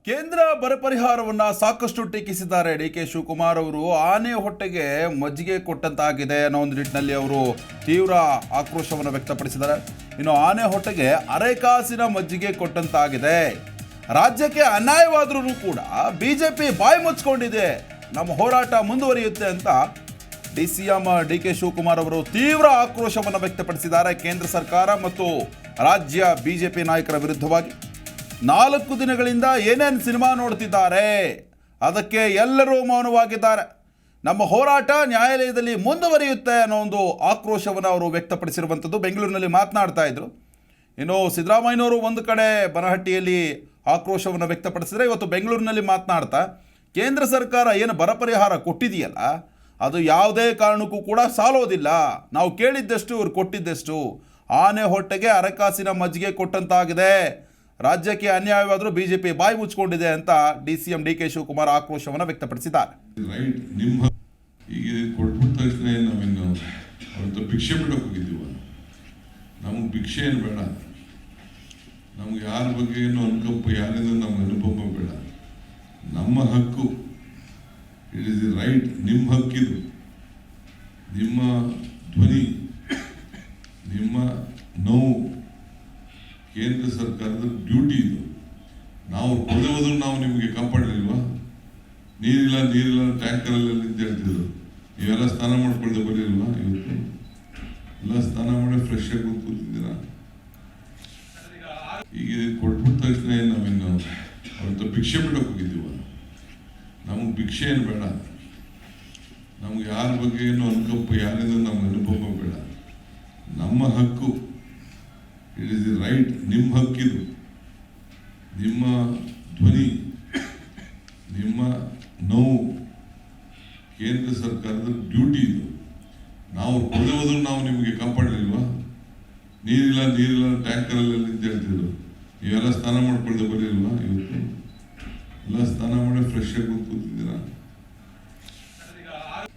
ಕೇಂದ್ರ ಬರ ಪರಿಹಾರವನ್ನ ಸಾಕಷ್ಟು ಟೀಕಿಸಿದ್ದಾರೆ ಡಿ.ಕೆ. ಶಿವಕುಮಾರ್ ಅವರು. ಆನೆ ಹೊಟ್ಟೆಗೆ ಮಜ್ಜಿಗೆ ಕೊಟ್ಟಂತಾಗಿದೆ ಅನ್ನೋ ಒಂದು ನಿಟ್ಟಿನಲ್ಲಿ ಅವರು ತೀವ್ರ ಆಕ್ರೋಶವನ್ನು ವ್ಯಕ್ತಪಡಿಸಿದ್ದಾರೆ. ಇನ್ನು ಆನೆ ಹೊಟ್ಟೆಗೆ ಅರೆಕಾಸಿನ ಮಜ್ಜಿಗೆ ಕೊಟ್ಟಂತಾಗಿದೆ, ರಾಜ್ಯಕ್ಕೆ ಅನ್ಯಾಯವಾದರೂ ಕೂಡ ಬಿಜೆಪಿ ಬಾಯಿ ಮುಚ್ಚಿಕೊಂಡಿದೆ, ನಮ್ಮ ಹೋರಾಟ ಮುಂದುವರಿಯುತ್ತೆ ಅಂತ ಡಿ.ಸಿ.ಎಂ. ಡಿ.ಕೆ. ಶಿವಕುಮಾರ್ ಅವರು ತೀವ್ರ ಆಕ್ರೋಶವನ್ನು ವ್ಯಕ್ತಪಡಿಸಿದ್ದಾರೆ. ಕೇಂದ್ರ ಸರ್ಕಾರ ಮತ್ತು ರಾಜ್ಯ ಬಿಜೆಪಿ ನಾಯಕರ ವಿರುದ್ಧವಾಗಿ 4 ದಿನಗಳಿಂದ ಏನೇನು ಸಿನಿಮಾ ನೋಡ್ತಿದ್ದಾರೆ, ಅದಕ್ಕೆ ಎಲ್ಲರೂ ಮೌನವಾಗಿದ್ದಾರೆ. ನಮ್ಮ ಹೋರಾಟ ನ್ಯಾಯಾಲಯದಲ್ಲಿ ಮುಂದುವರಿಯುತ್ತೆ ಅನ್ನೋ ಒಂದು ಆಕ್ರೋಶವನ್ನು ಅವರು ವ್ಯಕ್ತಪಡಿಸಿರುವಂಥದ್ದು. ಬೆಂಗಳೂರಿನಲ್ಲಿ ಮಾತನಾಡ್ತಾ ಇದ್ರು. ಇನ್ನು ಸಿದ್ದರಾಮಯ್ಯನವರು ಒಂದು ಕಡೆ ಬನಹಟ್ಟಿಯಲ್ಲಿ ಆಕ್ರೋಶವನ್ನು ವ್ಯಕ್ತಪಡಿಸಿದರೆ, ಇವತ್ತು ಬೆಂಗಳೂರಿನಲ್ಲಿ ಮಾತನಾಡ್ತಾ ಕೇಂದ್ರ ಸರ್ಕಾರ ಏನು ಬರ ಪರಿಹಾರ ಕೊಟ್ಟಿದೆಯಲ್ಲ, ಅದು ಯಾವುದೇ ಕಾರಣಕ್ಕೂ ಕೂಡ ಸಾಲೋದಿಲ್ಲ, ನಾವು ಕೇಳಿದ್ದಷ್ಟು ಇವ್ರು ಕೊಟ್ಟಿದ್ದಷ್ಟು, ಆನೆ ಹೊಟ್ಟೆಗೆ ಅರೆಕಾಸಿನ ಮಜ್ಜಿಗೆ ಕೊಟ್ಟಂತಾಗಿದೆ, ರಾಜ್ಯಕ್ಕೆ ಅನ್ಯಾಯವಾದರೂ ಬಿಜೆಪಿ ಬಾಯಿ ಮುಚ್ಚಿಕೊಂಡಿದೆ ಅಂತ ಡಿ.ಸಿ.ಎಂ. ಡಿ.ಕೆ. ಶಿವಕುಮಾರ್ ಆಕ್ರೋಶವನ್ನು ವ್ಯಕ್ತಪಡಿಸಿದ್ದಾರೆ. ರೈಟ್, ನಿಮ್ಮ ಈಗ ಕೊಟ್ಬಿಟ್ಟ ತಕ್ಷಣ ನಾವೇನು ಅವ್ರದ್ದು ಭಿಕ್ಷೆ ಬಿಡೋಕೆ ಹೋಗಿದ್ದೀವ? ನಮಗೆ ಭಿಕ್ಷೆ ಏನು ಬೇಡ, ನಮ್ಗೆ ಯಾರ ಬಗ್ಗೆ ಏನು ಅನುಕಂಪ, ಯಾರಿಂದ ನಮ್ಗೆ ಅನುಭವ ಬೇಡ. ನಮ್ಮ ಹಕ್ಕು, ಇಟ್ ಇಸ್ ದಿ ರೈಟ್, ನಿಮ್ಮ ಹಕ್ಕಿದು, ನಿಮ್ಮ ಧ್ವನಿ, ನಿಮ್ಮ ನೋವು ಕೇಂದ್ರ ಸರ್ಕಾರದ ಡ್ಯೂಟಿ ಇದು. ನಾವು ಕೊಡದೆ ಹೋದ್ರು ನಾವು ನಿಮಗೆ ಕಾಪಾಡಲಿಲ್ವಾ? ನೀರಿಲ್ಲ ಟ್ಯಾಂಕರಲ್ಲಿ ಅಂತ ಹೇಳ್ತಿದ್ರು, ನೀವೆಲ್ಲ ಸ್ನಾನ ಮಾಡ್ಕೊಳ್ದೆ ಬರಲಿಲ್ವಾ? ಇವತ್ತು ಎಲ್ಲ ಸ್ನಾನ ಮಾಡಿ ಫ್ರೆಶ್ ಆಗಿ ಕೂತಿದ್ದೀರಾ. ಈಗ ಕೊಟ್ಬಿಟ್ಟ ತಕ್ಷಣ ನಾವೇನು ಅವ್ರದ್ದು ಭಿಕ್ಷೆ ಬಿಡೋಕೆ ಹೋಗಿದ್ದೀವ? ನಮಗೆ ಭಿಕ್ಷೆ ಏನು ಬೇಡ, ನಮ್ಗೆ ಯಾರ ಬಗ್ಗೆ ಏನು ಅನುಕಂಪ, ಯಾರಿಂದ ನಮ್ಗೆ ಅನುಭವ ಬೇಡ. ನಮ್ಮ ಹಕ್ಕು, ಇಟ್ ಇಸ್ ದಿ ರೈಟ್, ನಿಮ್ಮ ಹಕ್ಕಿದು, ನಿಮ್ಮ ಧ್ವನಿ, ನಿಮ್ಮ ನೋವು ಕೇಂದ್ರ ಸರ್ಕಾರದ ಡ್ಯೂಟಿ ಇದು. ನಾವು ಕೊಡದೆ ಹೋದ್ರು ನಾವು ನಿಮಗೆ ಕಾಪಾಡಲಿಲ್ವಾ? ನೀರಿಲ್ಲ ಟ್ಯಾಂಕರಲ್ಲಿ ಅಂತ ಹೇಳ್ತಿದ್ರು, ನೀವೆಲ್ಲ ಸ್ನಾನ ಮಾಡ್ಕೊಳ್ದೆ ಬರಲಿಲ್ವಾ? ಇವತ್ತು ಎಲ್ಲ ಸ್ನಾನ ಮಾಡಿ ಫ್ರೆಶ್ ಆಗಿ ಕೂತಿದ್ದೀರಾ.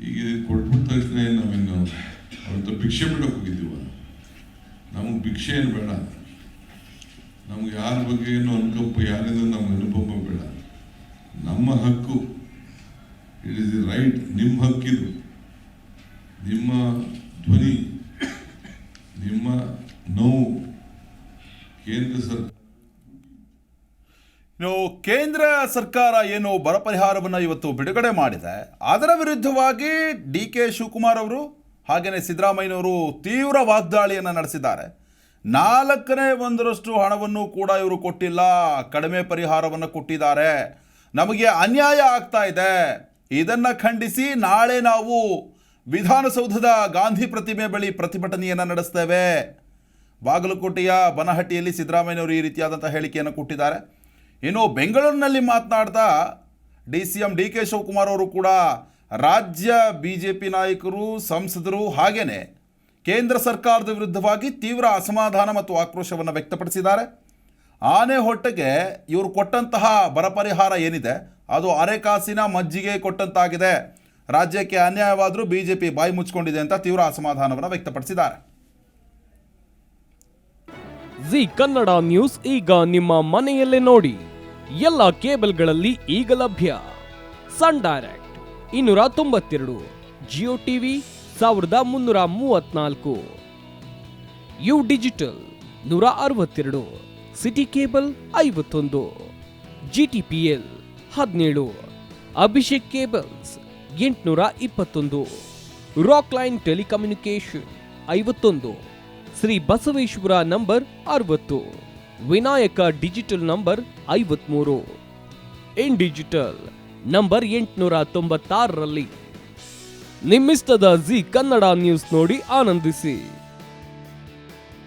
ಈಗ ಕೊಟ್ಬಿಟ್ಟ ತಕ್ಷಣ ನಾವೇನು ಅವ್ರದ್ದು ಭಿಕ್ಷೆ ಬಿಡೋಕೆ ಹೋಗಿದ್ದೀವ? ನಮಗೆ ಭಿಕ್ಷೆ ಏನು ಬೇಡ, ನಮ್ಗೆ ಯಾರ ಬಗ್ಗೆ ಏನು ಅನುಕಂಪ, ಯಾರಿಂದ ನಮ್ಗೆ ಅನುಭವ ಬೇಡ. ನಮ್ಮ ಹಕ್ಕು, ಇಟ್ ಇಸ್ ದಿ ರೈಟ್, ನಿಮ್ಮ ಹಕ್ಕಿದು, ನಿಮ್ಮ ಧ್ವನಿ, ನಿಮ್ಮ ನೋವು ಕೇಂದ್ರ ಸರ್ಕಾರ. ಕೇಂದ್ರ ಸರ್ಕಾರ ಏನು ಬರ ಪರಿಹಾರವನ್ನು ಇವತ್ತು ಬಿಡುಗಡೆ ಮಾಡಿದೆ, ಅದರ ವಿರುದ್ಧವಾಗಿ ಡಿ.ಕೆ. ಶಿವಕುಮಾರ್ ಅವರು ಹಾಗೆಯೇ ಸಿದ್ದರಾಮಯ್ಯನವರು ತೀವ್ರ ವಾಗ್ದಾಳಿಯನ್ನು ನಡೆಸಿದ್ದಾರೆ. 1/4 ಹಣವನ್ನು ಕೂಡ ಇವರು ಕೊಟ್ಟಿಲ್ಲ, ಕಡಿಮೆ ಪರಿಹಾರವನ್ನು ಕೊಟ್ಟಿದ್ದಾರೆ, ನಮಗೆ ಅನ್ಯಾಯ ಆಗ್ತಾ ಇದೆ, ಇದನ್ನು ಖಂಡಿಸಿ ನಾಳೆ ನಾವು ವಿಧಾನಸೌಧದ ಗಾಂಧಿ ಪ್ರತಿಮೆ ಬಳಿ ಪ್ರತಿಭಟನೆಯನ್ನು ನಡೆಸ್ತೇವೆ. ಬಾಗಲಕೋಟೆಯ ಬನಹಟ್ಟಿಯಲ್ಲಿ ಸಿದ್ದರಾಮಯ್ಯನವರು ಈ ರೀತಿಯಾದಂಥ ಹೇಳಿಕೆಯನ್ನು ಕೊಟ್ಟಿದ್ದಾರೆ. ಇನ್ನು ಬೆಂಗಳೂರಿನಲ್ಲಿ ಮಾತನಾಡ್ತಾ ಡಿ.ಸಿ.ಎಂ. ಡಿ.ಕೆ. ಶಿವಕುಮಾರ್ ಅವರು ಕೂಡ ರಾಜ್ಯ ಬಿಜೆಪಿ ನಾಯಕರು, ಸಂಸದರು ಹಾಗೆಯೇ ಕೇಂದ್ರ ಸರ್ಕಾರದ ವಿರುದ್ಧವಾಗಿ ತೀವ್ರ ಅಸಮಾಧಾನ ಮತ್ತು ಆಕ್ರೋಶವನ್ನು ವ್ಯಕ್ತಪಡಿಸಿದ್ದಾರೆ. ಆನೆ ಹೊಟ್ಟೆಗೆ ಇವರು ಕೊಟ್ಟಂತಹ ಬರ ಪರಿಹಾರ ಏನಿದೆ ಅದು ಅರೆಕಾಸಿನ ಮಜ್ಜಿಗೆ ಕೊಟ್ಟಂತಾಗಿದೆ, ರಾಜ್ಯಕ್ಕೆ ಅನ್ಯಾಯವಾದರೂ ಬಿಜೆಪಿ ಬಾಯಿ ಮುಚ್ಚಿಕೊಂಡಿದೆ ಅಂತ ತೀವ್ರ ಅಸಮಾಧಾನವನ್ನು ವ್ಯಕ್ತಪಡಿಸಿದ್ದಾರೆ. ಜಿ ಕನ್ನಡ ನ್ಯೂಸ್ ಈಗ ನಿಮ್ಮ ಮನೆಯಲ್ಲೇ ನೋಡಿ. ಎಲ್ಲ ಕೇಬಲ್ಗಳಲ್ಲಿ ಈಗ ಲಭ್ಯ. Sun Direct 292, Jio TV 1334, U Digital 162, City Cable 51, GTPL 17, Abhishek Cables 821, Rock Line Telecommunication 51, Shri Basaveshwara number 60, Vinayaka Digital number 53, In Digital number 896ರಲ್ಲಿ. ನಿಮ್ಮಿಸ್ತದ ಜಿ ಕನ್ನಡ ನ್ಯೂಸ್ ನೋಡಿ ಆನಂದಿಸಿ.